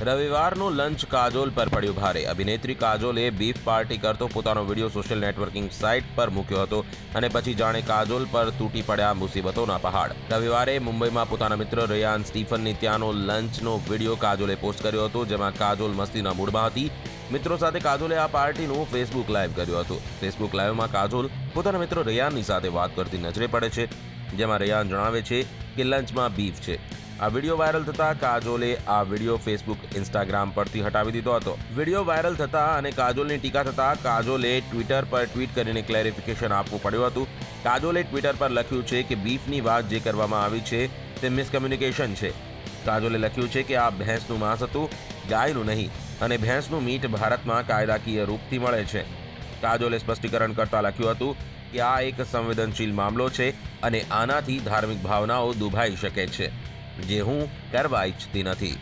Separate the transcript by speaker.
Speaker 1: રવિવારનું lunch Kajol પર પડ્યું ભારે। અભિનેત્રી કાજોલે બીફ પાર્ટી કરતો પોતાનો વિડીયો સોશિયલ નેટવર્કિંગ સાઇટ પર મૂક્યો હતો અને પછી જાણે કાજોલ પર તૂટી પડ્યા મુસીબતોના પહાડ। રવિવારે મુંબઈમાં પોતાના મિત્ર રેયાન સ્ટીફનની ત્યાંનો લંચનો વિડીયો કાજોલે પોસ્ટ કર્યો હતો, જેમાં કાજોલ મસ્તીના મૂડમાં હતી। મિત્રો સાથે કાજોલે આ પાર્ટીનું ફેસબુક લાઈવ કર્યું હતું। ફેસબુક લાઈવમાં કાજોલ પોતાના મિત્ર રેયાનની સાથે વાત કરતી નજરે પડે છે, જેમાં રેયાન જણાવે છે કે લંચમાં બીફ છે। આ વિડીયો વાયરલ થતાં કાજોલે આ વિડીયો ફેસબુક, ઇન્સ્ટાગ્રામ પરથી હટાવી દીધો હતો। વિડીયો વાયરલ થતાં અને કાજોલની ટીકા થતાં કાજોલે ટ્વિટર પર ટ્વીટ કરીને ક્લેરિફિકેશન આપવું પડ્યું હતું। કાજોલે ટ્વિટર પર લખ્યું છે કે બીફની વાત જે કરવામાં આવી છે તે મિસકમ્યુનિકેશન છે। કાજોલે લખ્યું છે કે આ ભેંસનું માંસ હતું, ગાયનું નહીં, અને ભેંસનું મીટ ભારતમાં કાયદાકીય રૂપથી મળે છે। કાજોલે સ્પષ્ટીકરણ કરતા લખ્યું હતું કે આ એક સંવેદનશીલ મામલો છે અને આનાથી ધાર્મિક ભાવનાઓ દુભાઈ શકે છે, જે હું કરવા ઈચ્છતી નથી।